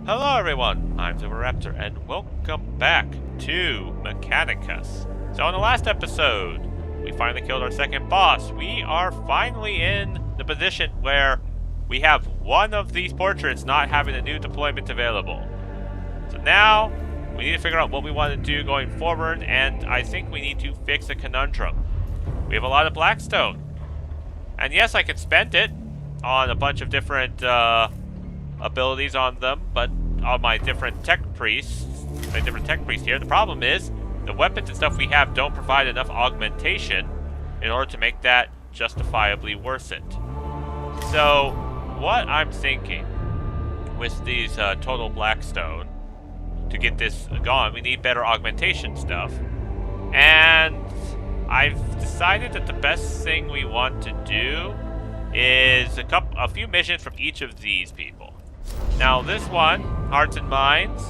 Hello everyone, I'm Silverraptor and welcome back to Mechanicus. So in the last episode, we finally killed our second boss. We are finally in the position where we have one of these portraits not having a new deployment available. So now, we need to figure out what we want to do going forward, and I think we need to fix a conundrum. We have a lot of Blackstone. And yes, I can spend it on a bunch of different abilities on them, but on my different tech priests here, the problem is the weapons and stuff we have don't provide enough augmentation in order to make that justifiably worth it. So what I'm thinking with these total Blackstone, to get this going, we need better augmentation stuff, and I've decided that the best thing we want to do is a few missions from each of these people. Now this one, Hearts and Minds,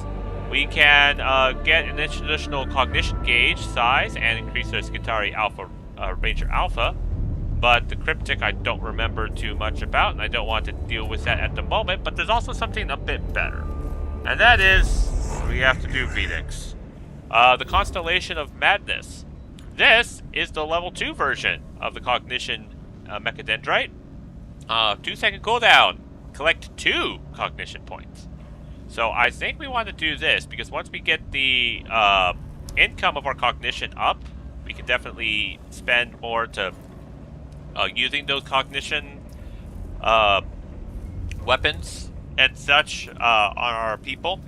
we can get an additional cognition gauge size and increase our Skitari Alpha, Ranger Alpha, but the Cryptic I don't remember too much about, and I don't want to deal with that at the moment, but there's also something a bit better. And that is, we have to do Phoenix. The Constellation of Madness. This is the level 2 version of the Cognition Mechadendrite. 2-second cooldown. Collect 2 cognition points. So I think we want to do this because once we get the income of our cognition up, we can definitely spend more to using those cognition weapons and such on our people.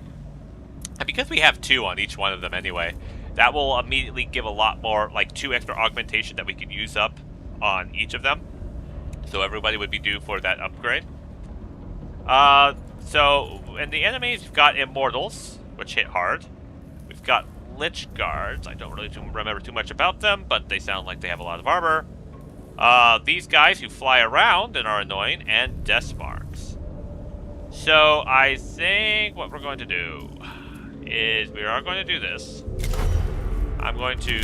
And because we have 2 on each one of them anyway, that will immediately give a lot more, like 2 extra augmentation that we can use up on each of them. So everybody would be due for that upgrade. So in the enemies, we've got Immortals, which hit hard. We've got Lich Guards. I don't really remember too much about them, but they sound like they have a lot of armor. These guys who fly around and are annoying, and Death Marks. So I think what we're going to do is we are going to do this. I'm going to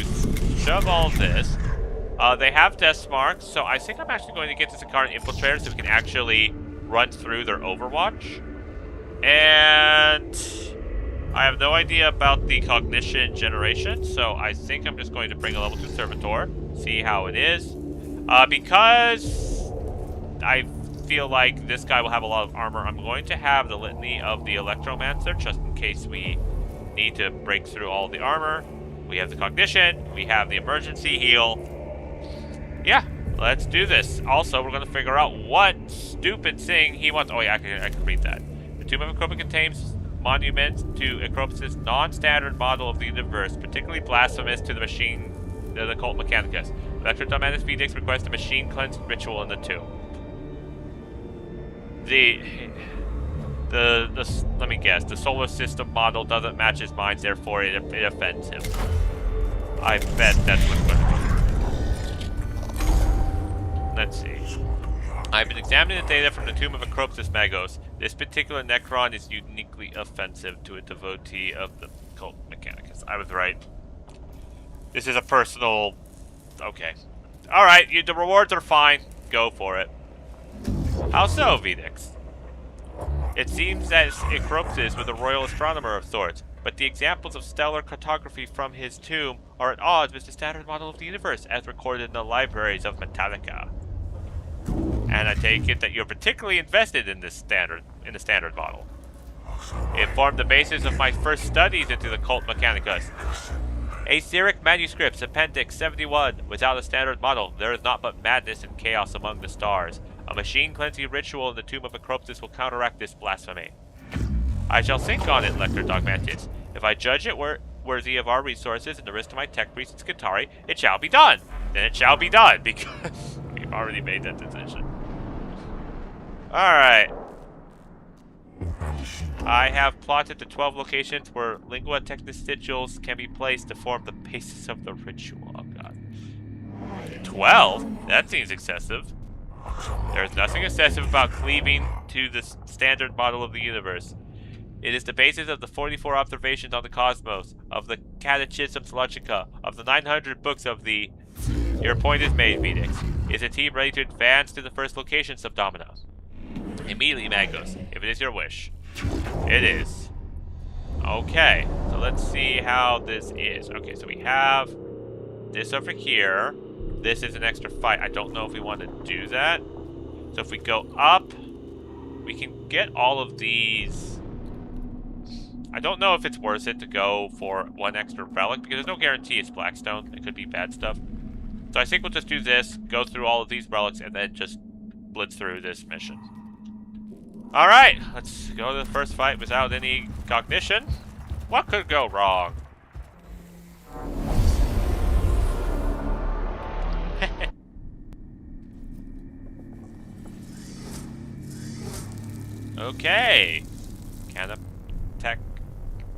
shove all this. They have Death Marks, so I think I'm actually going to get this Incarnate Infiltrator so we can actually run through their Overwatch. And I have no idea about the Cognition generation, so I think I'm just going to bring a level 2 Servitor, see how it is. Because I feel like this guy will have a lot of armor, I'm going to have the Litany of the Electromancer, just in case we need to break through all the armor. We have the Cognition, we have the Emergency Heal. Yeah, let's do this. Also, we're going to figure out what stupid thing he wants. Oh yeah, I can read that. The Tomb of Acropia contains monuments to Acropis' non-standard model of the universe, particularly blasphemous to the cult Mechanicus. Electrodominus Phoenix requests a machine cleansing ritual in the tomb. Let me guess, the solar system model doesn't match his mind, therefore it offends him. I bet that's what's going on. Let's see. I've been examining the data from the Tomb of Acropis Magos. This particular Necron is uniquely offensive to a devotee of the cult Mechanicus. I was right. This is a personal... Okay. Alright, the rewards are fine. Go for it. How so, Phoenix? It seems that Acropis was a royal astronomer of sorts, but the examples of stellar cartography from his tomb are at odds with the standard model of the universe as recorded in the libraries of Metallica. And I take it that you're particularly invested in the standard model. It formed the basis of my first studies into the cult Mechanicus. Aetheric Manuscripts, Appendix 71. Without a standard model, there is naught but madness and chaos among the stars. A machine cleansing ritual in the Tomb of Acropis will counteract this blasphemy. I shall think on it, Lector Dogmantis. If I judge it worthy of our resources and the rest of my tech priests and Skitari, it shall be done. Then it shall be done, because we've already made that decision. Alright. I have plotted the 12 locations where lingua technis sigils can be placed to form the basis of the ritual. Oh god. 12? That seems excessive. There is nothing excessive about cleaving to the standard model of the universe. It is the basis of the 44 observations on the cosmos, of the Catechismus Logica, of the 900 books of the... Your point is made, Phoenix. Is the team ready to advance to the first location, Subdomina? Immediately, Magos, if it is your wish. It is. Okay, so let's see how this is. Okay, so we have this over here. This is an extra fight. I don't know if we want to do that. So if we go up, we can get all of these. I don't know if it's worth it to go for one extra relic, because there's no guarantee it's Blackstone. It could be bad stuff. So I think we'll just do this, go through all of these relics, and then just blitz through this mission. Alright, let's go to the first fight without any cognition. What could go wrong? Okay.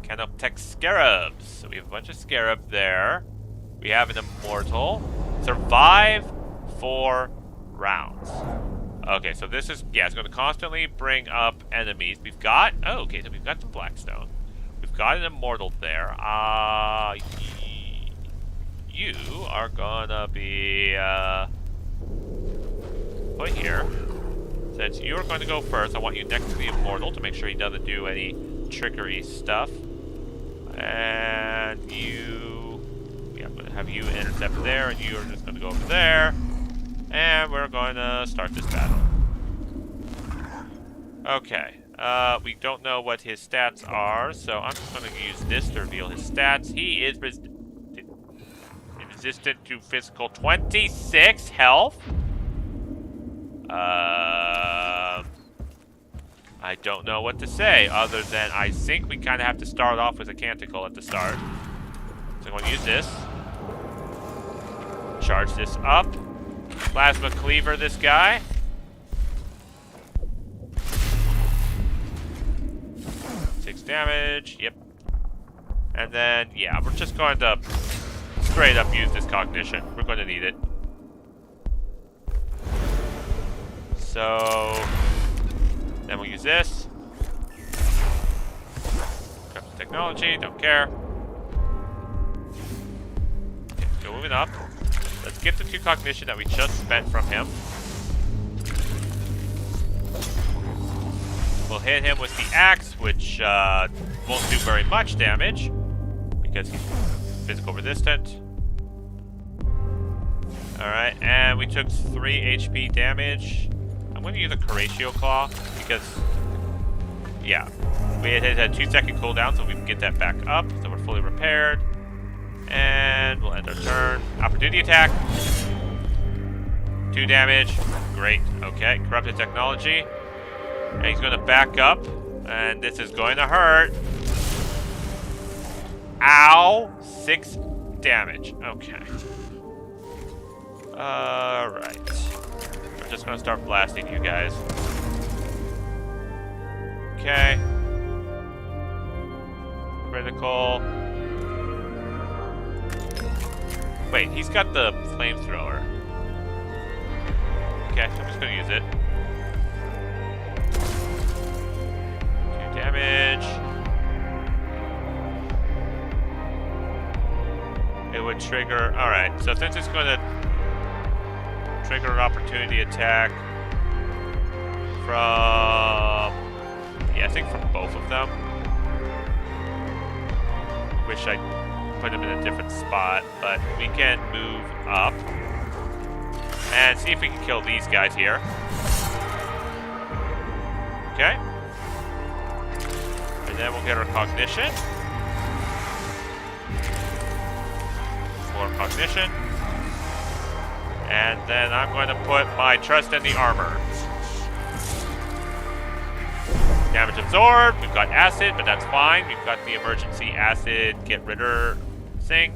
Canoptech scarabs. So we have a bunch of scarab there. We have an immortal. Survive 4 rounds. Okay, so this is, yeah, it's going to constantly bring up enemies. We've got, oh, okay, so we've got the Blackstone. We've got an immortal there. You are gonna be, put here. Since you are going to go first, I want you next to the immortal to make sure he doesn't do any trickery stuff. And you, yeah, I'm going to have you intercept there, and you are just going to go over there. And we're going to start this battle. Okay. We don't know what his stats are, so I'm just going to use this to reveal his stats. He is resistant to physical 26 health. I don't know what to say other than I think we kind of have to start off with a canticle at the start. So I'm going to use this. Charge this up. Plasma cleaver this guy. Damage, yep. And then, yeah, we're just going to straight up use this cognition. We're going to need it. So, then we'll use this. Grab the technology, don't care. Okay, go moving up. Let's get the 2 cognition that we just spent from him. We'll hit him with the axe, which won't do very much damage because he's physical resistant. Alright, and we took 3 HP damage. I'm going to use a Curatio Claw because, yeah, we had a 2-second cooldown, so we can get that back up. So we're fully repaired. And we'll end our turn. Opportunity attack. 2 damage. Great. Okay, corrupted technology. And he's going to back up, and this is going to hurt. Ow! 6 damage. Okay. Alright. I'm just going to start blasting you guys. Okay. Critical. Wait, he's got the flamethrower. Okay, so I'm just going to use it. Damage. It would trigger. Alright, so since it's going to trigger an opportunity attack from. Yeah, I think from both of them. Wish I put them in a different spot, but we can move up and see if we can kill these guys here. Okay. And then we'll get our cognition. More cognition. And then I'm going to put my trust in the armor. Damage absorbed. We've got acid, but that's fine. We've got the emergency acid get ridder thing.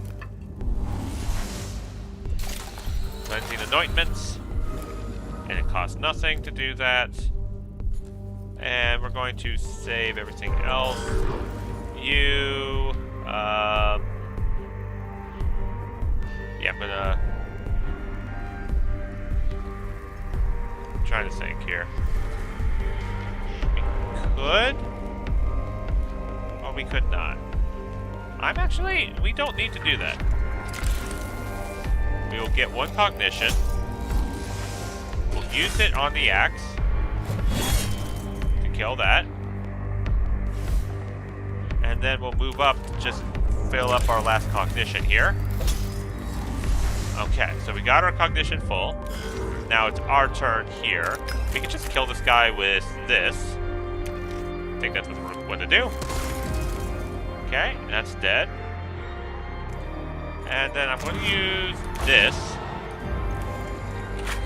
Cleansing anointments. And it costs nothing to do that. And we're going to save everything else. Yeah, I'm gonna... I'm trying to think here. We could? Or we could not. We don't need to do that. We will get 1 cognition. We'll use it on the axe. Kill that. And then we'll move up to just fill up our last cognition here. Okay, so we got our cognition full. Now it's our turn here. We can just kill this guy with this. I think that's what we're going to do. Okay, that's dead. And then I'm going to use this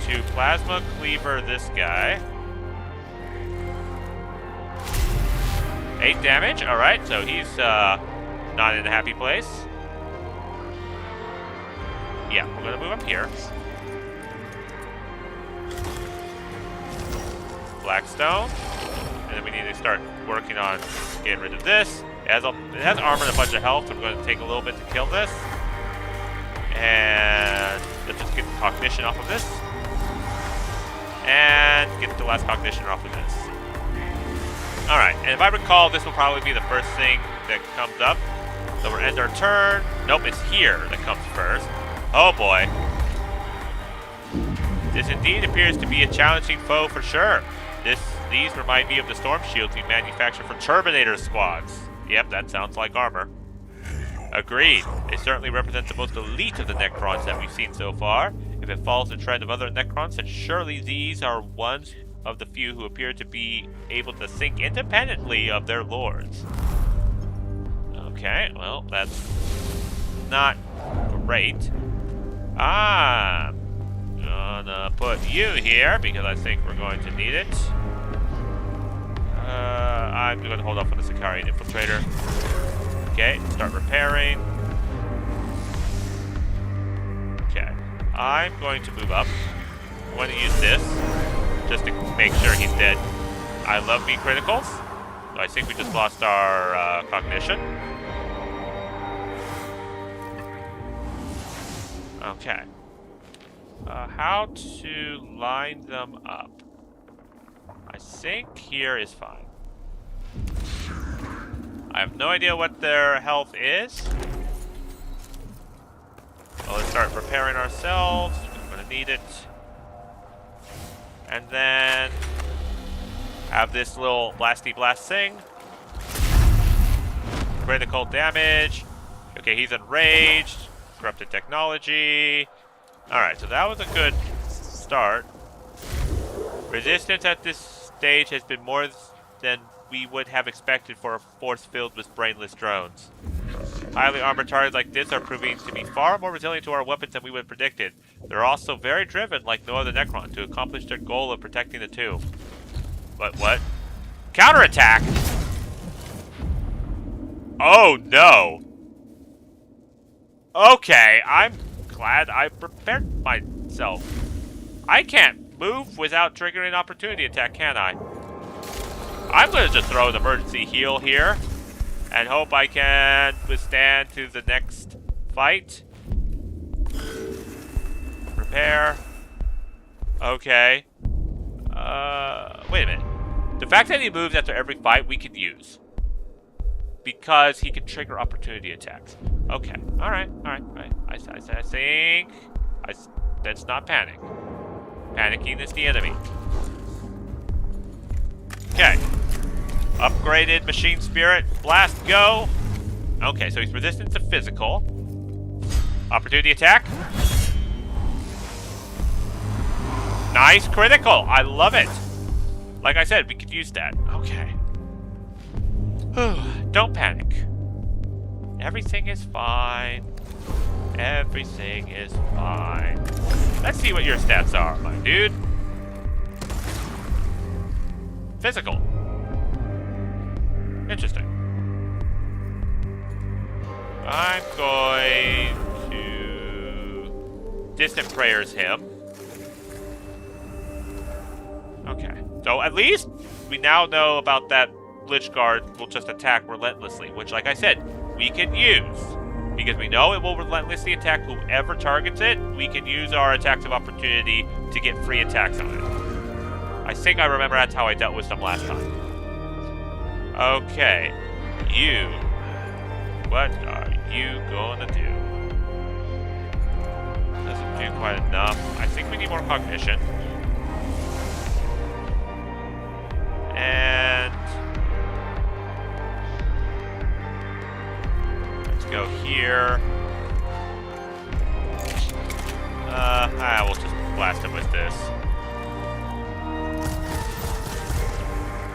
to plasma cleaver this guy. 8 damage, alright, so he's not in a happy place. Yeah, we're gonna move up here. Blackstone. And then we need to start working on getting rid of this. It has armor and a bunch of health, so we're going to take a little bit to kill this. And let's just get the cognition off of this. And get the last cognition off of this. Alright, and if I recall, this will probably be the first thing that comes up. So we'll end our turn. Nope, it's here that comes first. Oh boy. This indeed appears to be a challenging foe for sure. These remind me of the storm shields we manufacture for Terminator squads. Yep, that sounds like armor. Agreed. They certainly represent the most elite of the Necrons that we've seen so far. If it follows the trend of other Necrons, then surely these are ones of the few who appear to be able to think independently of their lords. Okay, well, that's not great. I'm gonna put you here because I think we're going to need it. I'm going to hold off on the Sicarian Infiltrator. Okay, start repairing. Okay, I'm going to move up. I'm going to use this just to make sure he's dead. I love me criticals. So I think we just lost our cognition. Okay. How to line them up? I think here is fine. I have no idea what their health is. Well, let's start repairing ourselves. We're going to need it. And then have this little blasty blast thing. Critical damage. Okay, he's enraged. Corrupted technology. Alright, so that was a good start. Resistance at this stage has been more than we would have expected for a force filled with brainless drones. Highly armored targets like this are proving to be far more resilient to our weapons than we would have predicted. They're also very driven, like no other Necron, to accomplish their goal of protecting the tomb. But what? Counterattack? Oh no! Okay, I'm glad I prepared myself. I can't move without triggering an opportunity attack, can I? I'm going to just throw an emergency heal here and hope I can withstand to the next fight. Repair. Okay. Wait a minute. The fact that he moves after every fight we can use. Because he can trigger opportunity attacks. Okay. Alright. I think... let's not panic. Panicking is the enemy. Okay. Upgraded machine spirit. Blast, go. Okay, so he's resistant to physical. Opportunity attack. Nice critical. I love it. Like I said, we could use that. Okay. Don't panic. Everything is fine. Everything is fine. Let's see what your stats are, my dude. Physical. Interesting. I'm going to distant prayers him. Okay. So at least we now know about that Lich Guard will just attack relentlessly, which, like I said, we can use. Because we know it will relentlessly attack whoever targets it, we can use our attacks of opportunity to get free attacks on it. I think I remember that's how I dealt with them last time. Okay. You. What are you going to do? Doesn't do quite enough. I think we need more cognition. And... go here. We'll just blast him with this.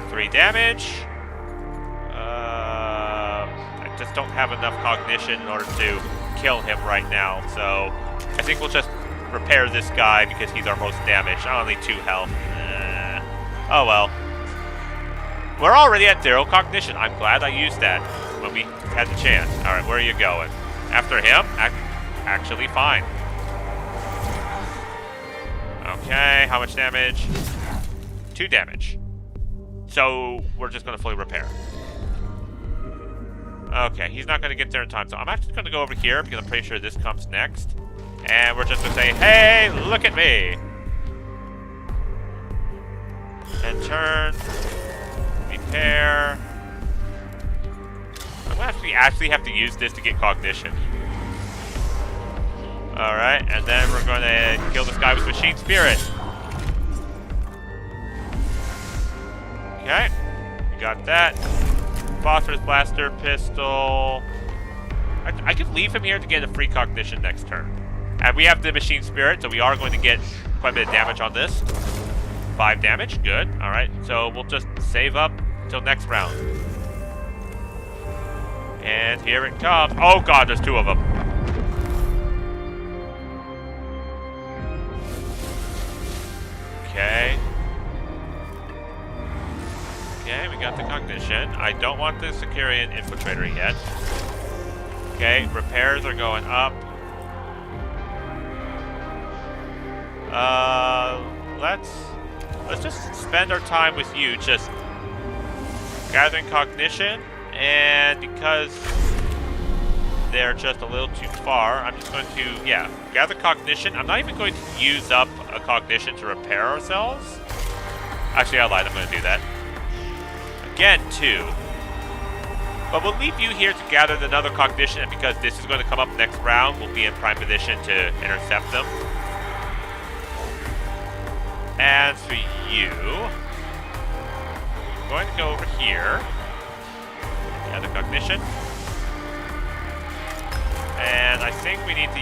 3 damage. I just don't have enough cognition in order to kill him right now, so I think we'll just repair this guy because he's our most damaged. Only 2 health. Oh well. We're already at 0 cognition. I'm glad I used that when we had the chance. Alright, where are you going? After him? Actually, fine. Okay, how much damage? 2 damage. So, we're just going to fully repair. Okay, he's not going to get there in time. So I'm actually going to go over here because I'm pretty sure this comes next. And we're just going to say, hey, look at me. And turn. Repair. I'm going to actually have to use this to get cognition. Alright, and then we're going to kill this guy with Machine Spirit. Okay, we got that. Phosphorus Blaster, Pistol. I could leave him here to get a free cognition next turn. And we have the Machine Spirit, so we are going to get quite a bit of damage on this. 5 damage, good. Alright, so we'll just save up until next round. And here it comes. Oh god, there's 2 of them. Okay. Okay, we got the cognition. I don't want the Securian Infiltrator yet. Okay, repairs are going up. Let's just spend our time with you, just gathering cognition, and because they're just a little too far, I'm just going to, gather cognition. I'm not even going to use up a cognition to repair ourselves. Actually, I lied, I'm going to do that. Again, 2. But we'll leave you here to gather another cognition, and because this is going to come up next round, we'll be in prime position to intercept them. And for you, I'm going to go over here. Gather cognition. And I think we need to,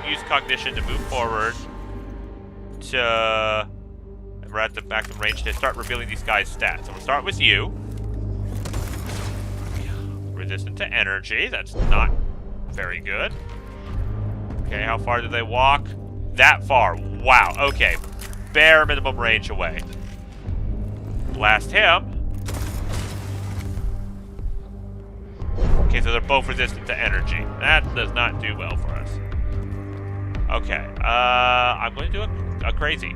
use cognition to move forward to... We're at the maximum range to start revealing these guys' stats. So we'll start with you. Resistant to energy. That's not very good. Okay, how far do they walk? That far. Wow, okay. Bare minimum range away. Blast him. Okay, so they're both resistant to energy. That does not do well for us. Okay, I'm going to do a crazy.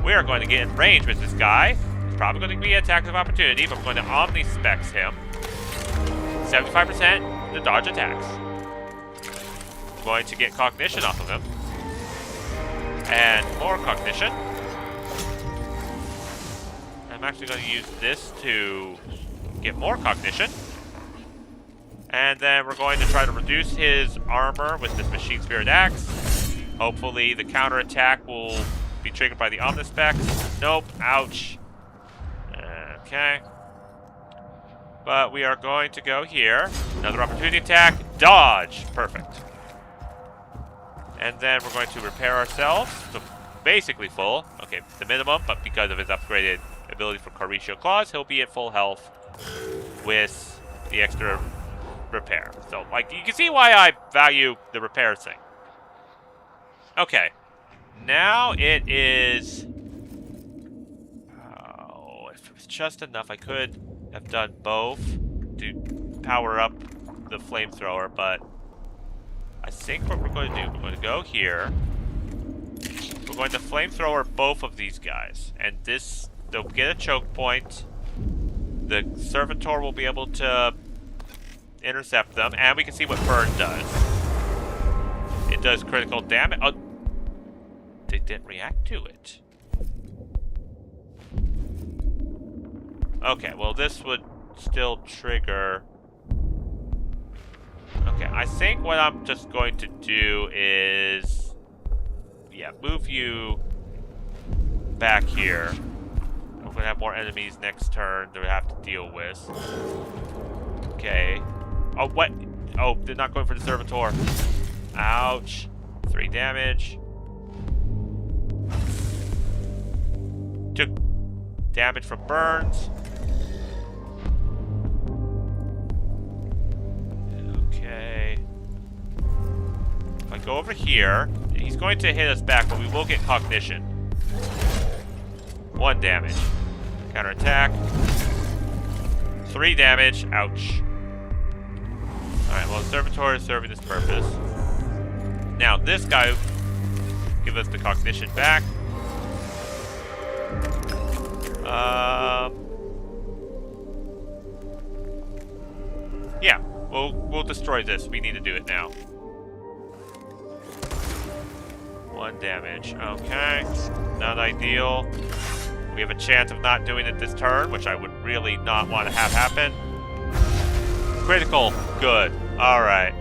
We are going to get in range with this guy. It's probably going to be an attack of opportunity, but I'm going to Omni-Specs him. 75% to dodge attacks. I'm going to get cognition off of him. And more cognition. I'm actually going to use this to get more cognition. And then we're going to try to reduce his armor with this Machine Spirit Axe. Hopefully the counterattack will be triggered by the Omnispecs. Nope. Ouch. Okay. But we are going to go here. Another opportunity attack. Dodge. Perfect. And then we're going to repair ourselves. So basically full. Okay, the minimum, but because of his upgraded ability for Caricio Claws, he'll be at full health with the extra repair. So, like, you can see why I value the repair thing. Okay. Now it is... Oh, if it was just enough, I could have done both to power up the flamethrower, but I think what we're going to do, we're going to go here. We're going to flamethrower both of these guys, and this, they'll get a choke point. The Servitor will be able to intercept them, and we can see what Burn does. It does critical damage. Oh, they didn't react to it. Okay, well this would still trigger. Okay, I think what I'm just going to do is, move you back here. We're gonna have more enemies next turn that we have to deal with. Okay. Oh, what? Oh, they're not going for the servitor. Ouch. 3 damage. Took damage from burns. Okay. If I go over here, he's going to hit us back, but we will get cognition. 1 damage. Counterattack. 3 damage. Ouch. Alright, well, the servitor is serving this purpose. Now, this guy give us the cognition back. Yeah, we'll destroy this. We need to do it now. 1 damage. Okay. Not ideal. We have a chance of not doing it this turn, which I would really not want to have happen. Critical. Good. Alright.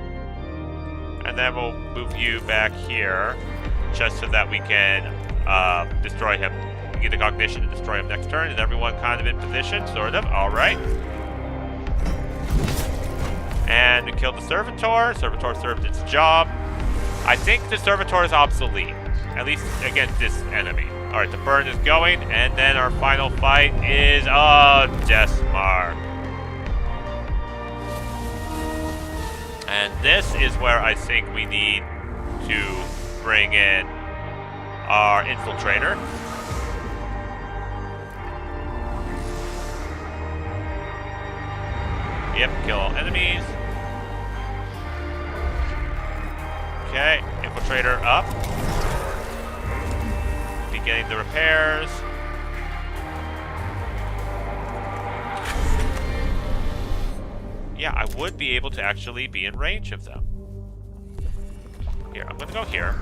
And then we'll move you back here, just so that we can destroy him. Get the cognition to destroy him next turn. Is everyone kind of in position? Sort of. Alright. And we killed the servitor. Servitor served its job. I think the servitor is obsolete, at least against this enemy. Alright, the burn is going, and then our final fight is... Oh, Deathmark. And this is where I think we need to bring in our infiltrator. Yep, kill all enemies. Okay, infiltrator up. Beginning the repairs. Yeah, I would be able to actually be in range of them. Here, I'm gonna go here.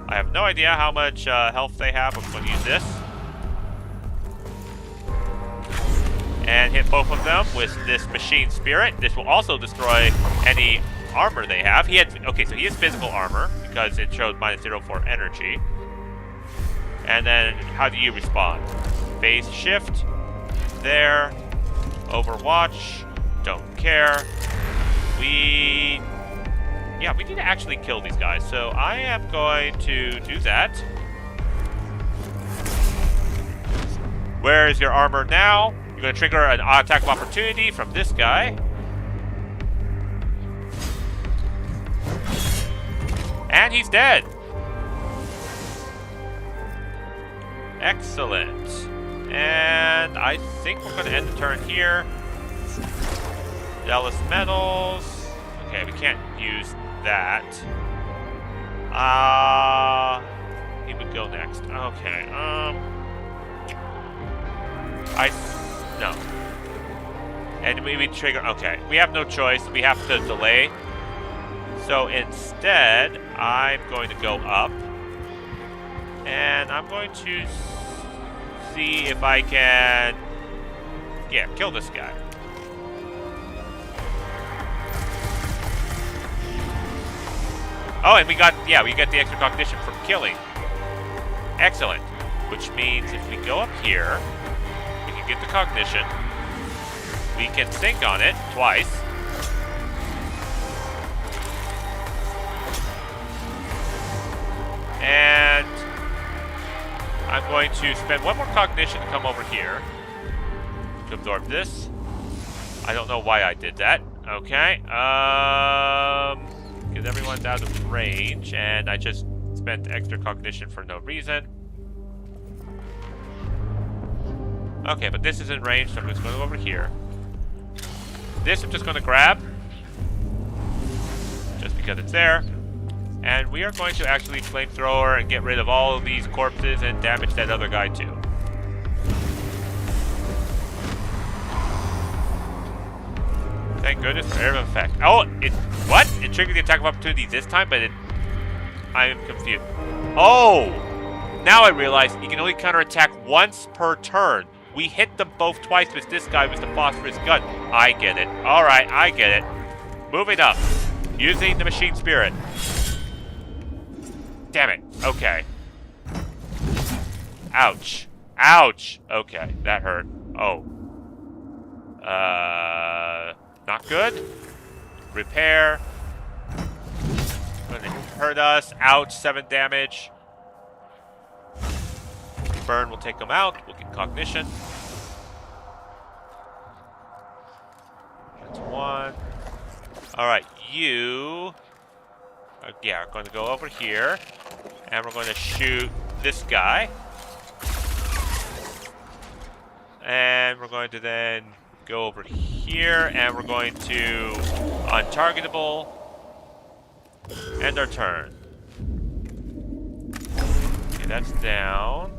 I have no idea how much health they have. I'm gonna use this. And hit both of them with this machine spirit. This will also destroy any armor they have. Okay, so he has physical armor because it showed -0 for energy. And then how do you respond? Phase shift. There. Overwatch. Don't care. We need to actually kill these guys. So I am going to do that. Where is your armor now? You're going to trigger an attack of opportunity from this guy. And he's dead. Excellent. And I think we're going to end the turn here. Dallas Metals. Okay, we can't use that. He would go next. Okay, no. And we trigger, okay. We have no choice. We have to delay. So instead, I'm going to go up. And I'm going to see if I can, kill this guy. Oh, and we got the extra cognition from killing. Excellent. Which means if we go up here, we can get the cognition. We can think on it twice. And I'm going to spend 1 more cognition to come over here to absorb this. I don't know why I did that. Okay. Because everyone's out of range, and I just spent extra cognition for no reason. Okay, but this is in range, so I'm just going to go over here. This I'm just going to grab, just because it's there. And we are going to actually flamethrower and get rid of all of these corpses and damage that other guy too. Thank goodness for area of effect. Oh, what? It triggered the attack of opportunity this time, but I am confused. Oh! Now I realize you can only counterattack once per turn. We hit them both twice with this guy with the phosphorus gun. I get it. Alright, I get it. Moving up. Using the machine spirit. Damn it. Okay. Ouch. Ouch. Okay, that hurt. Oh. Not good? Repair. Gonna hurt us. Ouch, 7 damage. Burn will take him out. We'll get cognition. That's 1. Alright, you... yeah, we're going to go over here. And we're going to shoot this guy. And we're going to then go over here. And we're going to untargetable. End our turn. Okay, that's down.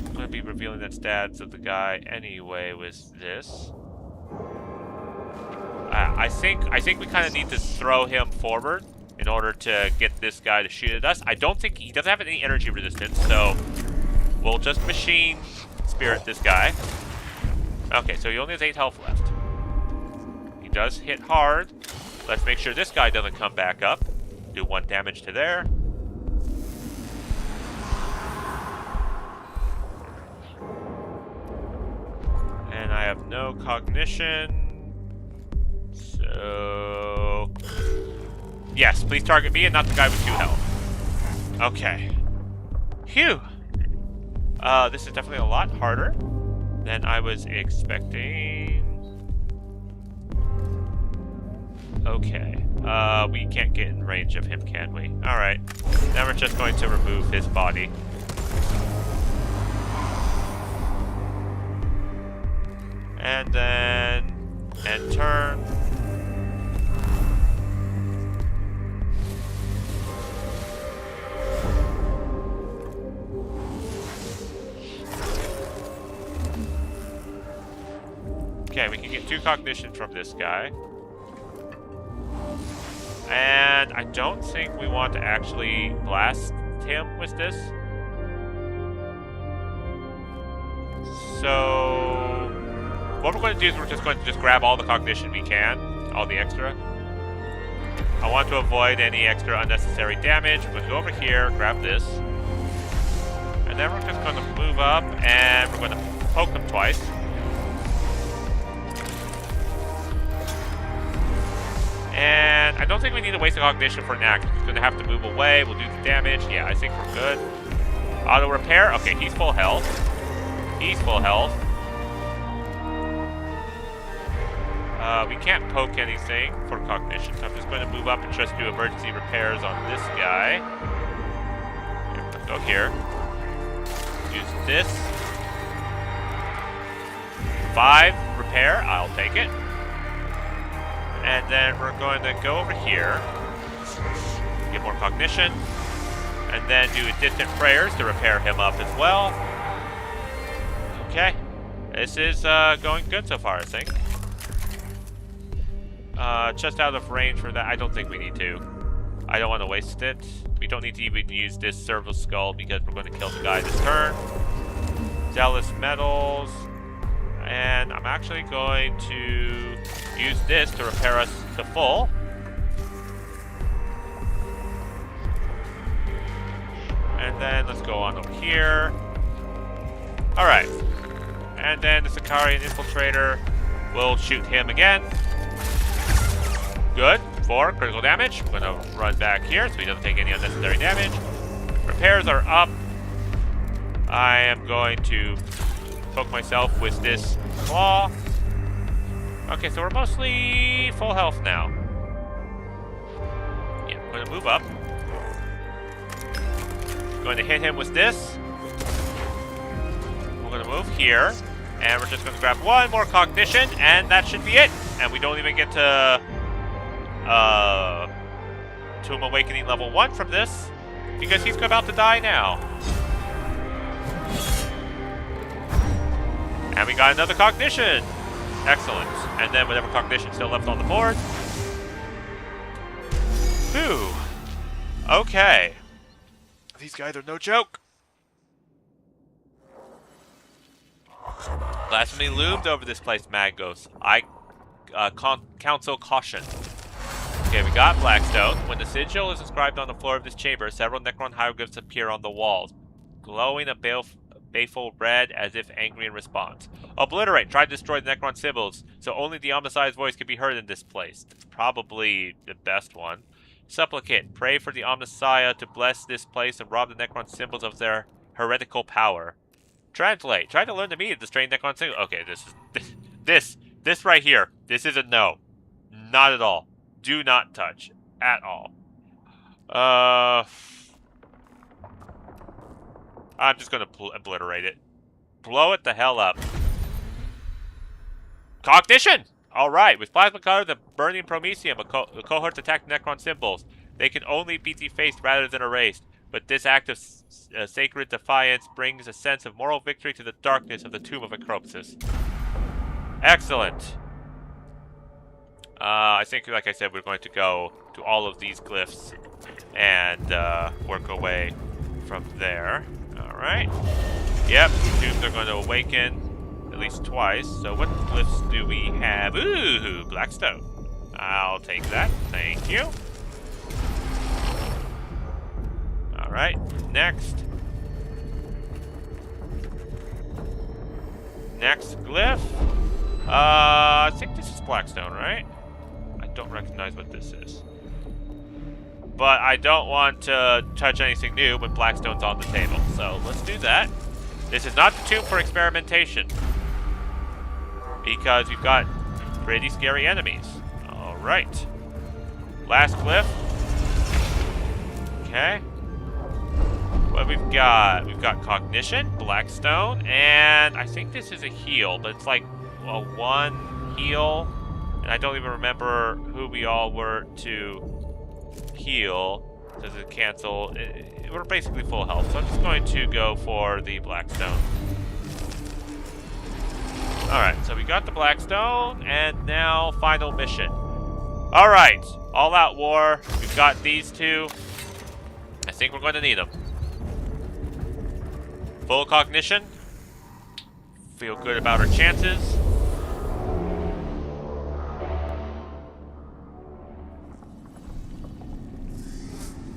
I'm going to be revealing the stats of the guy anyway with this. I think we kind of need to throw him forward in order to get this guy to shoot at us. I don't think he doesn't have any energy resistance, so we'll just machine spirit this guy. Okay, so he only has 8 health left. He does hit hard. Let's make sure this guy doesn't come back up. Do 1 damage to there. And I have no cognition. So... yes, please target me and not the guy with 2 health. Okay. Phew! This is definitely a lot harder than I was expecting. Okay. We can't get in range of him, can we? Alright. Now we're just going to remove his body. And then... end turn. Okay, we can get 2 cognition from this guy. And I don't think we want to actually blast him with this. So... what we're going to do is we're just going to grab all the cognition we can. All the extra. I want to avoid any extra unnecessary damage. We're going to go over here, grab this. And then we're just going to move up and we're going to poke him twice. And I don't think we need to waste a cognition for an act. He's going to have to move away. We'll do the damage. Yeah, I think we're good. Auto repair. Okay, he's full health. He's full health. We can't poke anything for cognition, so I'm just going to move up and just do emergency repairs on this guy. Let's go here. Use this. 5 repair. I'll take it. And then we're going to go over here, get more cognition, and then do distant prayers to repair him up as well. Okay, this is going good so far, I think. Just out of range for that, I don't think we need to. I don't want to waste it. We don't need to even use this servo skull because we're going to kill the guy this turn. Zealous metals. And I'm actually going to use this to repair us to full. And then let's go on over here. Alright. And then the Sicarian Infiltrator will shoot him again. Good. 4 critical damage. I'm going to run back here so he doesn't take any unnecessary damage. Repairs are up. I am going to poke myself with this claw. Okay, so we're mostly full health now. Yeah, I'm going to move up. Going to hit him with this. We're going to move here. And we're just going to grab 1 more cognition, and that should be it. And we don't even get to Tomb Awakening level 1 from this, because he's about to die now. And we got another cognition. Excellent. And then whatever cognition still left on the board. Whew. Okay. These guys are no joke. Blasphemy looms over this place, Magos. I counsel caution. Okay, we got Blackstone. When the sigil is inscribed on the floor of this chamber, several Necron hieroglyphs appear on the walls, glowing a baleful red as if angry in response. Obliterate. Try to destroy the Necron symbols, so only the Omnissiah's voice can be heard in this place. That's probably the best one. Supplicate. Pray for the Omnissiah to bless this place and rob the Necron symbols of their heretical power. Translate. Try to learn the meaning of the strange Necron symbol. Okay, this right here. This is a no. Not at all. Do not touch. At all. I'm just gonna obliterate it. Blow it the hell up. Cognition! Alright, with plasma cutter, the burning promesium, the cohorts attack Necron symbols. They can only be defaced rather than erased, but this act of sacred defiance brings a sense of moral victory to the darkness of the tomb of Acropsis. Excellent. I think, like I said, we're going to go to all of these glyphs and work our way from there. Alright. Yep, tombs are going to awaken at least twice. So what glyphs do we have? Ooh, Blackstone. I'll take that. Thank you. Alright, next. Next glyph. I think this is Blackstone, right? I don't recognize what this is. But I don't want to touch anything new when Blackstone's on the table. So let's do that. This is not the tomb for experimentation. Because we've got pretty scary enemies. Alright. Last glyph. Okay. What we've got? We've got Cognition, Blackstone, and I think this is a heal, but it's like a one heal. And I don't even remember who we all were to heal. Does it cancel? We're basically full health, so I'm just going to go for the Blackstone. Alright, so we got the Blackstone, and now final mission. Alright, all-out war. We've got these two. I think we're going to need them. Full Cognition. Feel good about our chances.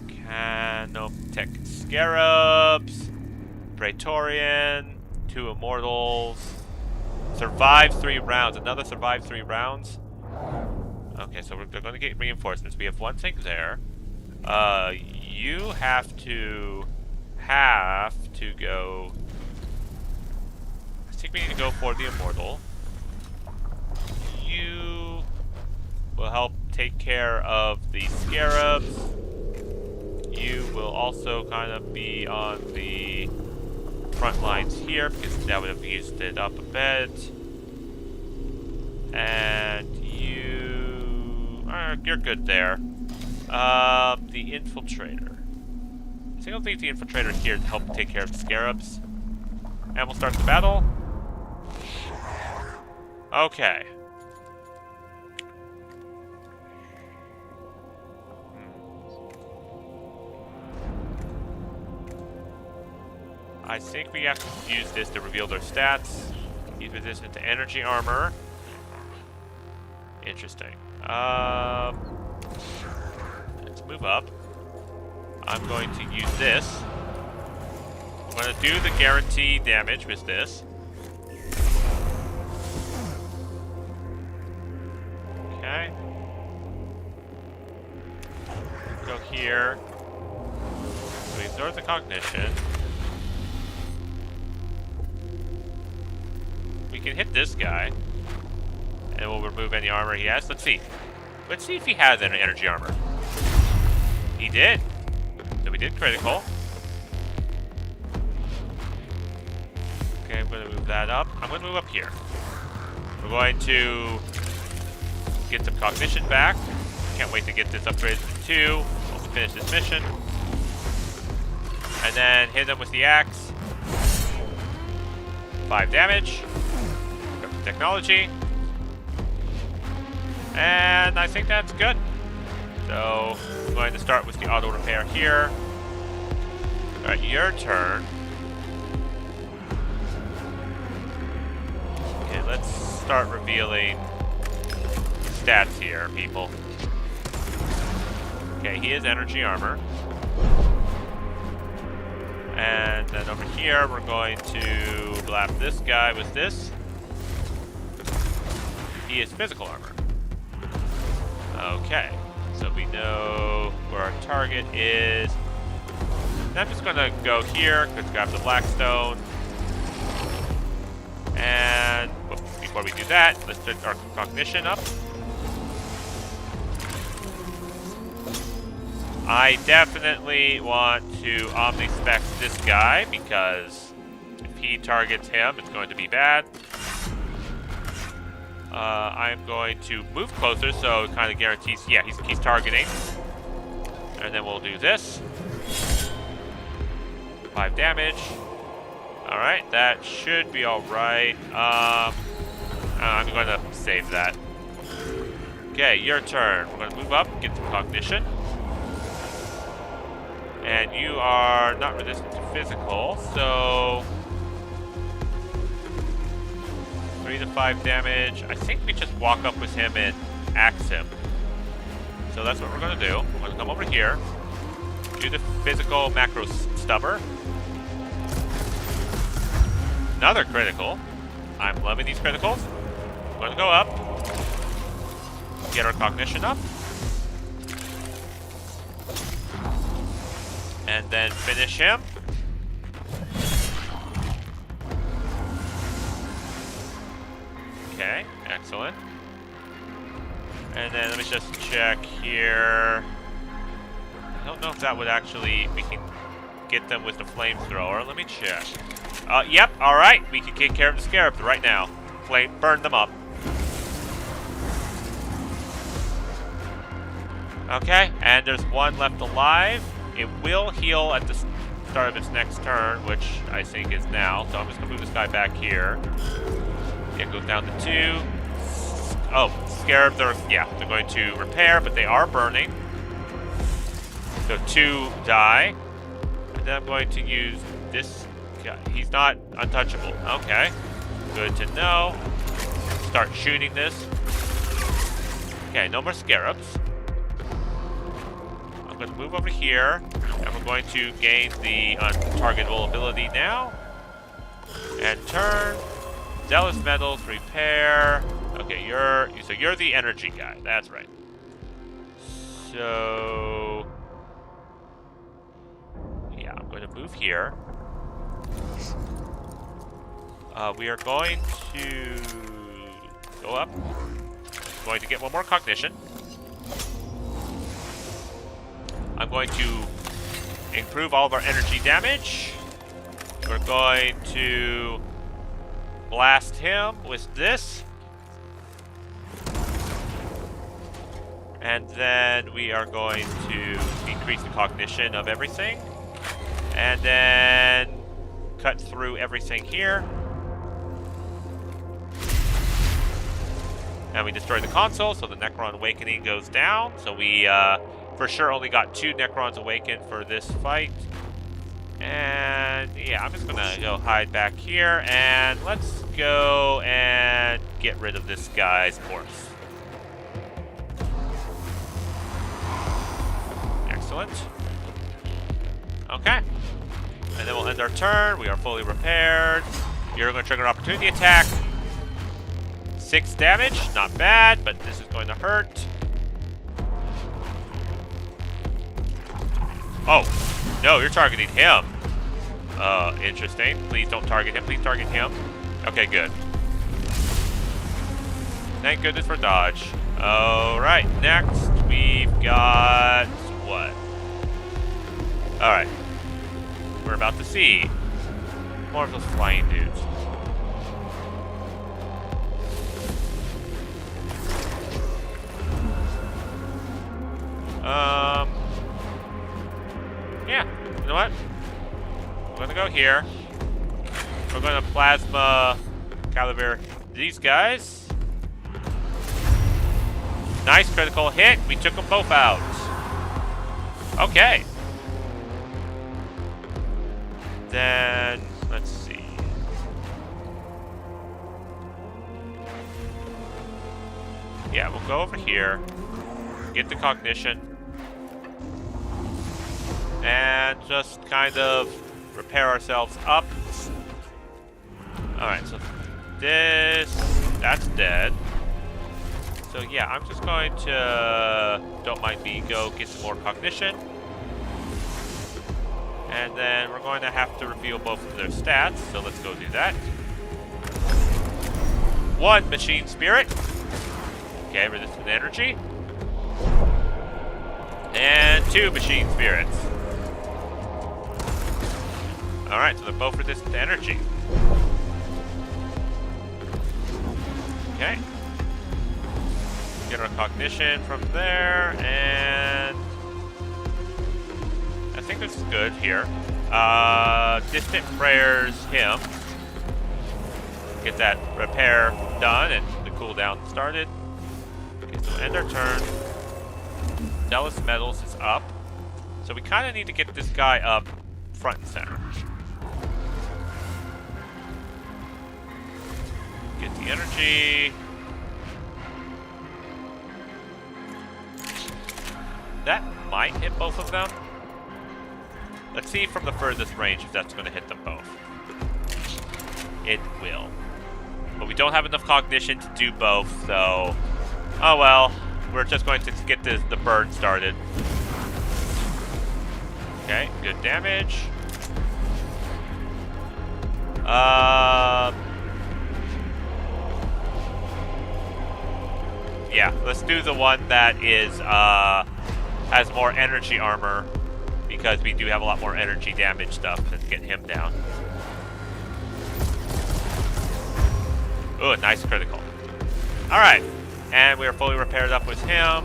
Canoptech Scarabs. Praetorian. 2 Immortals. Survive 3 rounds. Another survive 3 rounds. Okay, so they're going to get reinforcements. We have one thing there. You have to go. I think we need to go for the Immortal. You will help take care of the Scarabs. You will also kind of be on the front lines here because that would have used it up a bit. And you're good there. The Infiltrator. I think I'll leave the Infiltrator here to help take care of the Scarabs. And we'll start the battle. Okay. I think we have to use this to reveal their stats. He's resistant to energy armor. Interesting. Let's move up. I'm going to use this. I'm going to do the guaranteed damage with this. Okay. Go here. So we ignore the Cognition. We can hit this guy. And we'll remove any armor he has. Let's see. Let's see if he has any energy armor. He did. So we did critical. Okay, I'm going to move that up. I'm going to move up here. We're going to get some Cognition back. Can't wait to get this upgraded to 2. We'll finish this mission. And then hit him with the axe. 5 damage. Technology. And I think that's good. So, I'm going to start with the auto repair here. Alright, your turn. Okay, let's start revealing stats here, people. Okay, he is energy armor. And then over here, we're going to blap this guy with this. He is physical armor. Okay, so we know where our target is. And I'm just gonna go here, let's grab the Blackstone. And before we do that, let's put our cognition up. I definitely want to omnispec this guy because if he targets him, it's going to be bad. I'm going to move closer so it kind of guarantees, yeah, he's targeting. And then we'll do this. 5 damage. Alright, that should be alright. I'm going to save that. Okay, your turn. We're going to move up, get the cognition. And you are not resistant to physical, so 3 to 5 damage. I think we just walk up with him and axe him. So that's what we're going to do. We're going to come over here, do the physical macro stubber. Another critical. I'm loving these criticals. I'm going to go up, get our cognition up, and then finish him. Okay, excellent. And then let me just check here. I don't know if that would actually, we can get them with the flamethrower. Let me check. Yep, alright. We can take care of the scarabs right now. Burn them up. Okay, and there's one left alive. It will heal at the start of its next turn, which I think is now. So I'm just going to move this guy back here. It goes down to 2. Oh, scarabs are, yeah, they're going to repair, but they are burning. So 2 die. And then I'm going to use this guy. He's not untouchable. Okay, good to know. Start shooting this. Okay, no more scarabs. I'm going to move over here, and we're going to gain the untargetable ability now. And turn. Zealous metals, repair. Okay, you're the energy guy. That's right. So yeah, I'm going to move here. We are going to go up. Going to get one more cognition. I'm going to improve all of our energy damage. We're going to blast him with this. And then we are going to increase the cognition of everything. And then cut through everything here. And we destroy the console, so the Necron Awakening goes down. So we for sure only got 2 Necrons awakened for this fight. And yeah, I'm just gonna go hide back here, and let's go and get rid of this guy's horse. Excellent. Okay. And then we'll end our turn. We are fully repaired. You're gonna trigger an opportunity attack. 6 damage, not bad, but this is going to hurt. Oh, no, you're targeting him. Interesting. Please don't target him. Please target him. Okay, good. Thank goodness for dodge. Alright, next we've got what? Alright. We're about to see more of those flying dudes. Yeah, you know what? I'm gonna go here. We're gonna plasma caliber these guys. Nice critical hit. We took them both out. Okay. Then, let's see. Yeah, we'll go over here. Get the cognition. And just kind of repair ourselves up. Alright, so that's dead. So yeah, I'm just going to, don't mind me, go get some more cognition. And then we're going to have to reveal both of their stats, so let's go do that. 1 machine spirit. Okay, resistant energy. And 2 machine spirits. Alright, so they're both resistant to energy. Okay. Get our cognition from there, and I think this is good here. Distant prayers him. Get that repair done and the cooldown started. Okay, so end our turn. Dallas Metals is up. So we kind of need to get this guy up front and center. Get the energy. That might hit both of them. Let's see from the furthest range if that's going to hit them both. It will. But we don't have enough cognition to do both, so... Oh well. We're just going to get the burn started. Okay, good damage. Yeah, let's do the one that is, has more energy armor, because we do have a lot more energy damage stuff and get him down. Ooh, nice critical. Alright, and we are fully repaired up with him.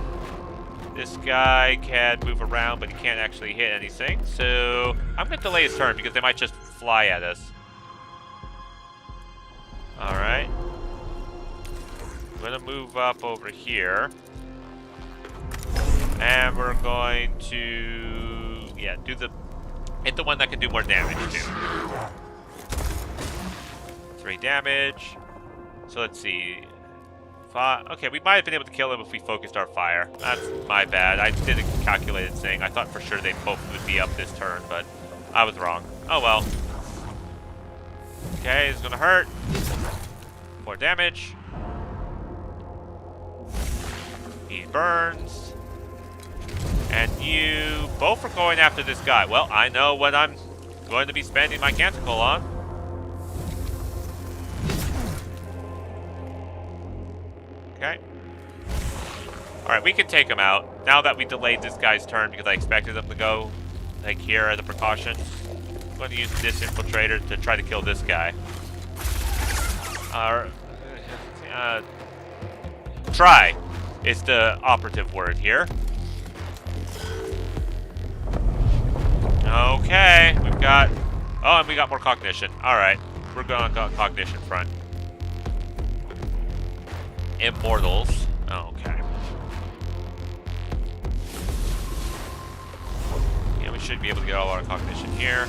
This guy can move around, but he can't actually hit anything, so I'm going to delay his turn because they might just fly at us. Alright. I'm going to move up over here. And we're going to, yeah, hit the one that can do more damage too. 3 damage. So let's see. 5. Okay, we might have been able to kill him if we focused our fire. That's my bad. I did a calculated thing. I thought for sure they both would be up this turn, but I was wrong. Oh well. Okay, it's gonna hurt. 4 damage. He burns. And you both are going after this guy. Well, I know what I'm going to be spending my canticle on. Okay. Alright, we can take him out. Now that we delayed this guy's turn because I expected him to go, like, here as a precaution. I'm going to use this infiltrator to try to kill this guy. Try is the operative word here. Okay, we've got... Oh, and we got more cognition. Alright, we're going on cognition front. Immortals. Oh, okay. Yeah, we should be able to get all our cognition here.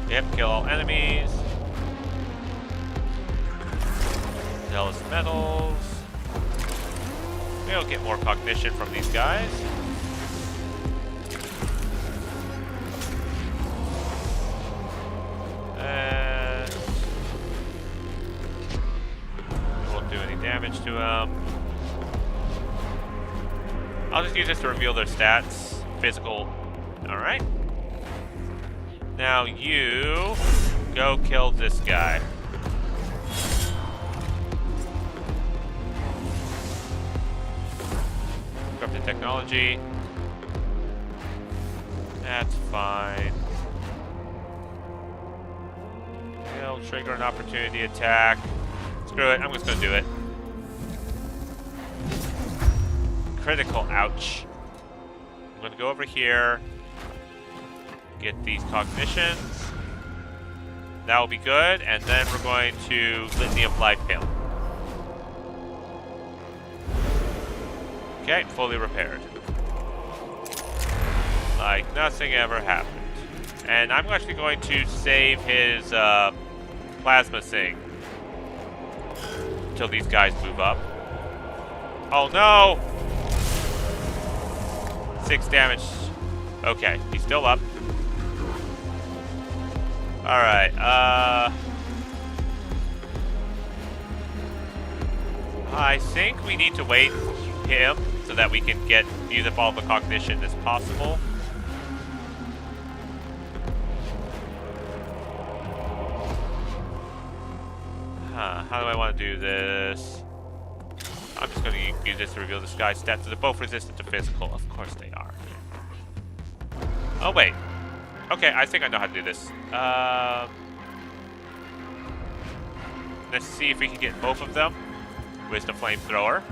Yep, kill all enemies. Zealous metals. We'll get more cognition from these guys. It won't do any damage to them. I'll just use this to reveal their stats. Physical. Alright. Now you go kill this guy. Corrupted technology. That's fine. It'll trigger an opportunity attack. Screw it, I'm just gonna do it. Critical, ouch. I'm gonna go over here. Get these cognitions. That will be good, and then we're going to Litany of Life Pill. Okay, fully repaired. Like nothing ever happened. And I'm actually going to save his plasma thing until these guys move up. Oh no! 6 damage. Okay, he's still up. Alright, I think we need to wait him so that we can use up all the cognition as possible. How do I want to do this? I'm just going to use this to reveal this guy's stats. They're both resistant to physical. Of course they are. Oh, wait. Okay, I think I know how to do this. Let's see if we can get both of them with the flamethrower.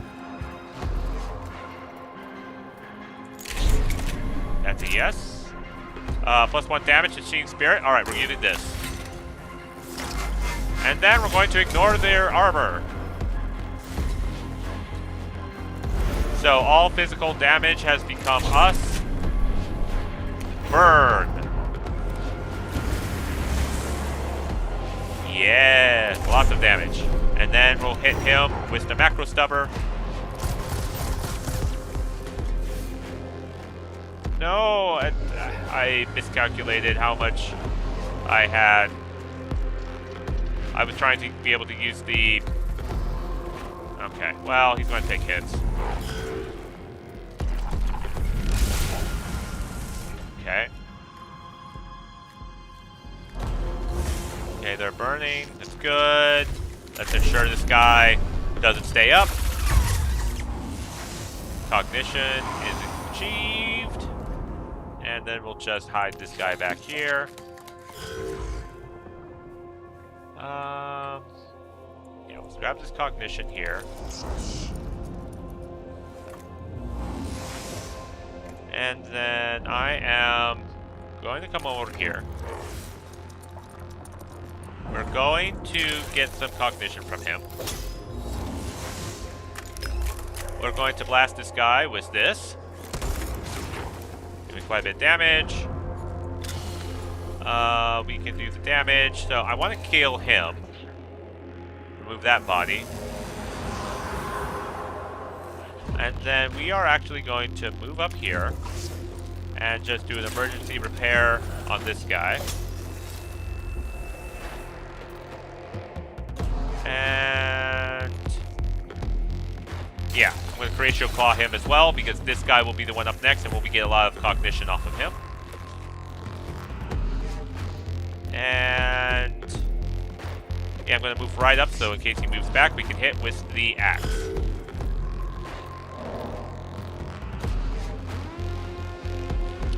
That's a yes. +1 damage to Sheen Spirit. Alright, we're using this. And then we're going to ignore their armor. So all physical damage has become us. Burn. Yes, lots of damage. And then we'll hit him with the macro stubber. No, I miscalculated how much I had. I was trying to be able to use the... Okay, well, he's going to take hits. Okay. Okay, they're burning. That's good. Let's ensure this guy doesn't stay up. Cognition is achieved. And then we'll just hide this guy back here. Yeah, let's grab this cognition here. And then I am going to come over here. We're going to get some cognition from him. We're going to blast this guy with this. Doing quite a bit of damage. We can do the damage. So I want to kill him. Remove that body. And then we are actually going to move up here and just do an emergency repair on this guy. And yeah, I'm going to Horatio Claw him as well because this guy will be the one up next and we'll get a lot of cognition off of him. And yeah, I'm going to move right up so in case he moves back, we can hit with the axe.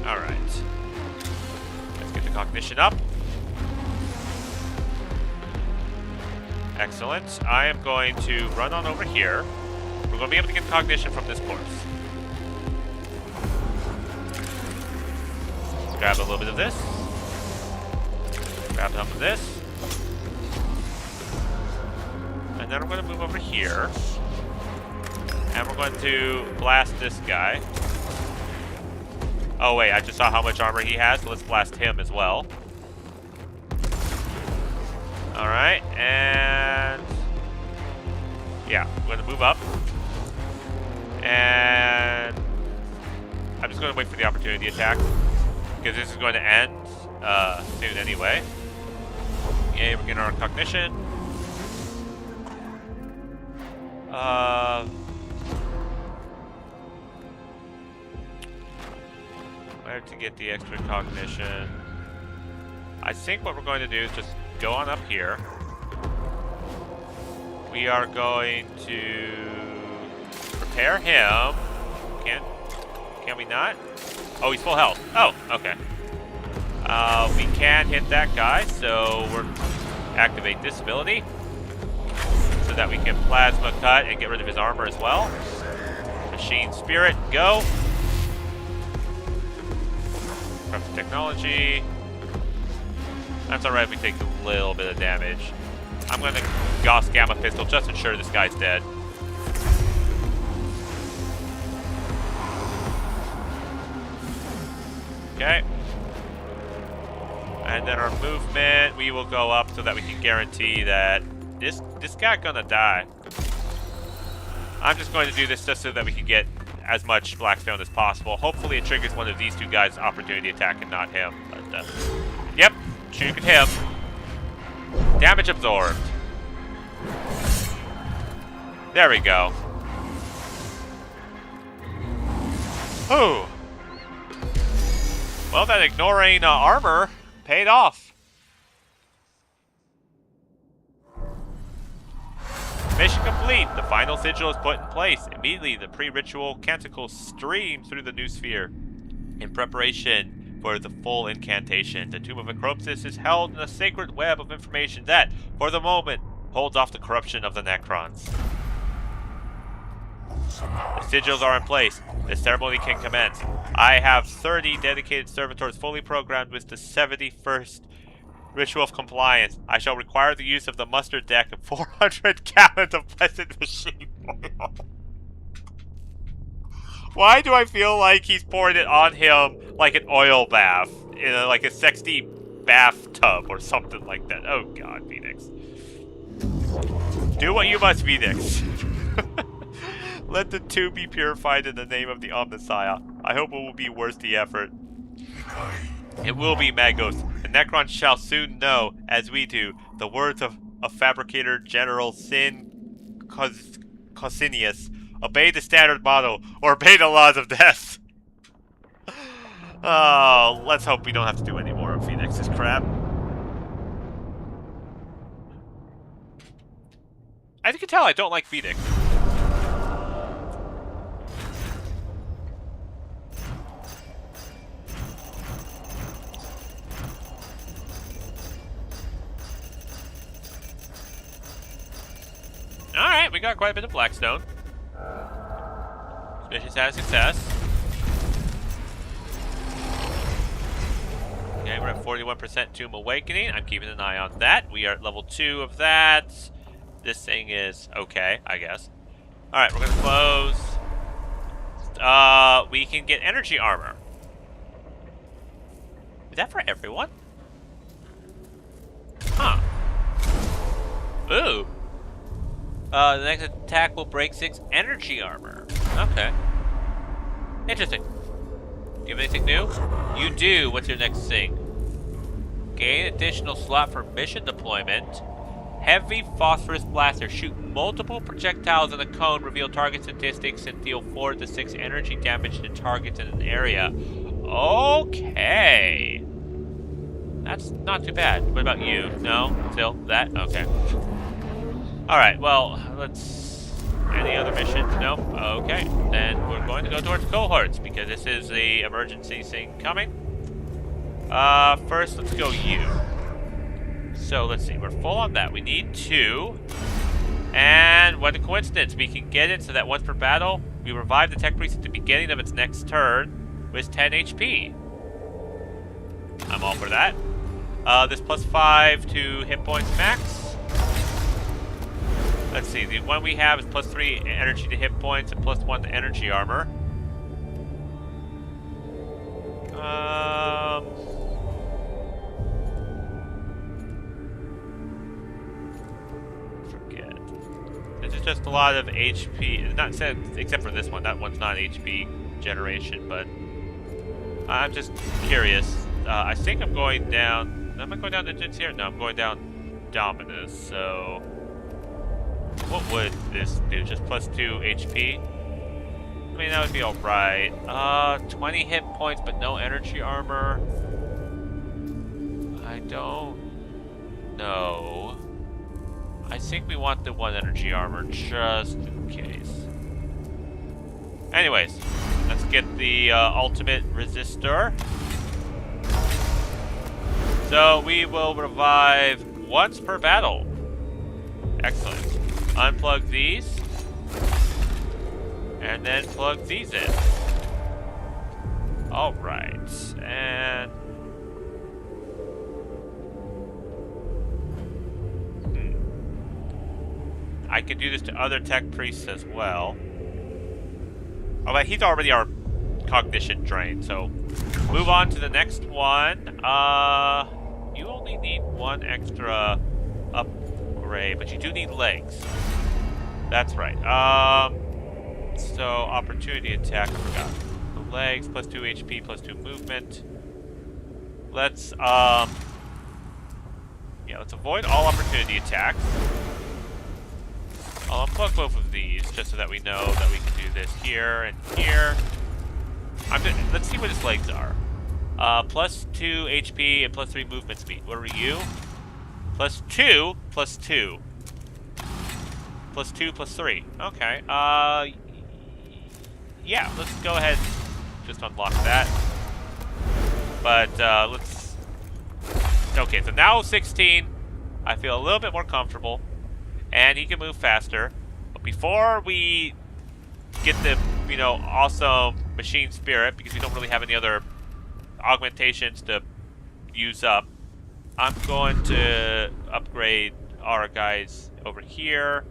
Alright. Let's get the cognition up. Excellent. I am going to run on over here. We're going to be able to get cognition from this corpse. Let's grab a little bit of this. Grab some of this. And then we're going to move over here. And we're going to blast this guy. Oh wait, I just saw how much armor he has, so let's blast him as well. Alright, and... yeah, I'm going to move up. And... I'm just going to wait for the opportunity attack. Because this is going to end soon anyway. Okay, we're getting our cognition. Where to get the extra cognition? I think what we're going to do is just go on up here. We are going to repair him. Can we not? Oh, he's full health. Oh, okay. We can hit that guy, so we're activate this ability so that we can plasma cut and get rid of his armor as well. Machine Spirit, go. Perfect technology. That's alright if we take a little bit of damage. I'm going to Gauss Gamma Pistol just to ensure this guy's dead. Okay. And then our movement, we will go up so that we can guarantee that this guy's gonna die. I'm just going to do this just so that we can get as much Blackstone as possible. Hopefully it triggers one of these two guys' opportunity attack and not him. But, yep, shooting him. Damage absorbed. There we go. Whew. Well, that ignoring armor paid off. Mission complete. The final sigil is put in place. Immediately, the pre-ritual canticles stream through the new sphere in preparation for the full incantation. The Tomb of Acropsis is held in a sacred web of information that, for the moment, holds off the corruption of the Necrons. The sigils are in place. The ceremony can commence. I have 30 dedicated servitors fully programmed with the 71st Ritual of Compliance. I shall require the use of the mustard deck of 400 gallons of blessed machine oil. Why do I feel like he's pouring it on him like an oil bath? Like a sexy bathtub or something like that. Oh god, Phoenix. Do what you must, Phoenix. Let the two be purified in the name of the Omnissiah. I hope it will be worth the effort. It will be, Magos. The Necrons shall soon know, as we do, the words of a fabricator General Sin Cosinius. Obey the standard motto, or obey the laws of death. Oh, let's hope we don't have to do any more of Phoenix's crap. As you can tell, I don't like Phoenix. Alright, we got quite a bit of Blackstone. Mission's had a success. Okay, we're at 41% Tomb Awakening. I'm keeping an eye on that. We are at level 2 of that. This thing is okay, I guess. Alright, we're gonna close. We can get energy armor. Is that for everyone? Huh. Ooh. The next attack will break 6 energy armor. Okay. Interesting. Do you have anything new? You do. What's your next thing? Gain additional slot for mission deployment. Heavy phosphorus blaster. Shoot multiple projectiles in a cone. Reveal target statistics and deal 4 to 6 energy damage to targets in an area. Okay. That's not too bad. What about you? No? Still? That? Okay. Alright, well, let's... Any other missions? Nope. Okay. Then we're going to go towards cohorts, because this is the emergency thing coming. First, let's go you. So, let's see. We're full on that. We need 2. And what a coincidence. We can get it so that once per battle, we revive the tech priest at the beginning of its next turn with 10 HP. I'm all for that. This plus 5 to hit points max. Let's see, the one we have is plus 3 energy to hit points and plus 1 to energy armor. Forget. This is just a lot of HP. Not said, except for this one. That one's not HP generation, but I'm just curious. I think I'm going down. Am I going down Engines here? No, I'm going down Dominus. So. What would this do? Just plus 2 HP? I mean, that would be alright. 20 hit points, but no energy armor. I don't know. I think we want the 1 energy armor, just in case. Anyways, let's get the ultimate resistor. So, we will revive once per battle. Excellent. Unplug these. And then plug these in. Alright. And... I can do this to other tech priests as well. Oh, but he's already our cognition drain, so... Move on to the next one. You only need 1 extra upgrade, but you do need legs. That's right. So, opportunity attack, forgot. The legs, plus 2 HP, plus 2 movement. Let's, yeah, let's avoid all opportunity attacks. I'll unplug both of these, just so that we know that we can do this here and here. Let's see what his legs are. Plus 2 HP and plus 3 movement speed. What are you? Plus 2, plus 2. Plus 2, plus 3. Okay. Yeah, let's go ahead and just unlock that. But, let's... Okay, so now 16. I feel a little bit more comfortable. And he can move faster. But before we get the, you know, awesome machine spirit, because we don't really have any other augmentations to use up, I'm going to upgrade our guys over here.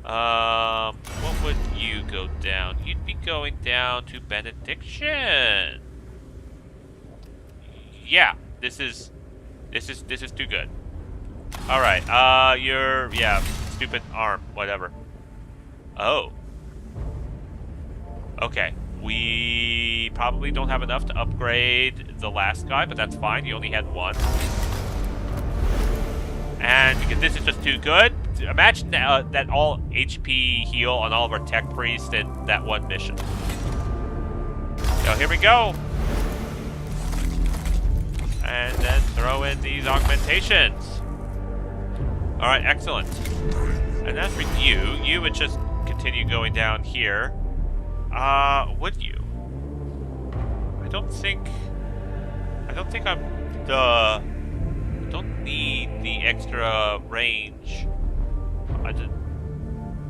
What would you go down? You'd be going down to Benediction. Yeah, this is too good. All right, yeah, stupid arm, whatever. Oh. Okay, we probably don't have enough to upgrade the last guy, but that's fine. You only had one. And because this is just too good, imagine that all HP heal on all of our tech priests in that one mission. So here we go. And then throw in these augmentations. Alright, excellent. And as for you, you would just continue going down here. Would you? I don't think I'm the... I don't need the extra range.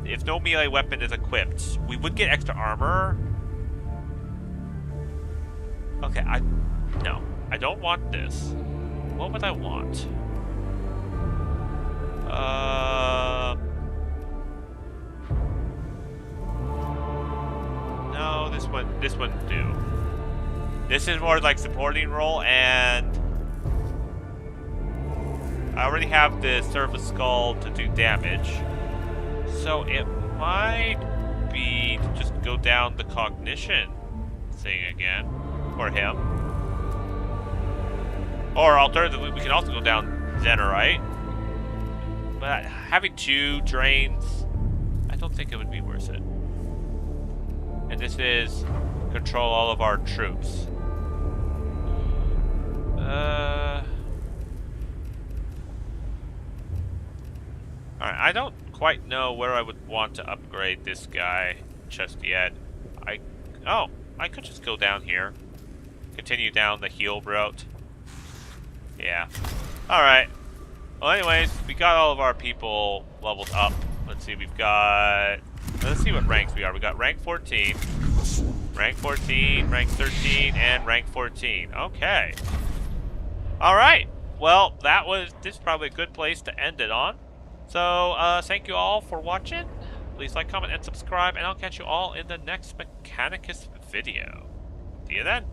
If no melee weapon is equipped, we would get extra armor. Okay, no. I don't want this. What would I want? No, this wouldn't do. This is more like supporting role, and I already have the Service Skull to do damage. So it might be to just go down the cognition thing again for him. Or alternatively, we can also go down Zenerite. But having 2 drains, I don't think it would be worth it. And this is control all of our troops. Alright, I don't quite know where I would want to upgrade this guy just yet. I could just go down here. Continue down the heal route. Yeah. Alright. Well, anyways, we got all of our people leveled up. Let's see, let's see what ranks we are. We got rank 14, rank 14, rank 13, and rank 14. Okay. Alright. Well, this is probably a good place to end it on. So, thank you all for watching. Please like, comment, and subscribe, and I'll catch you all in the next Mechanicus video. See you then.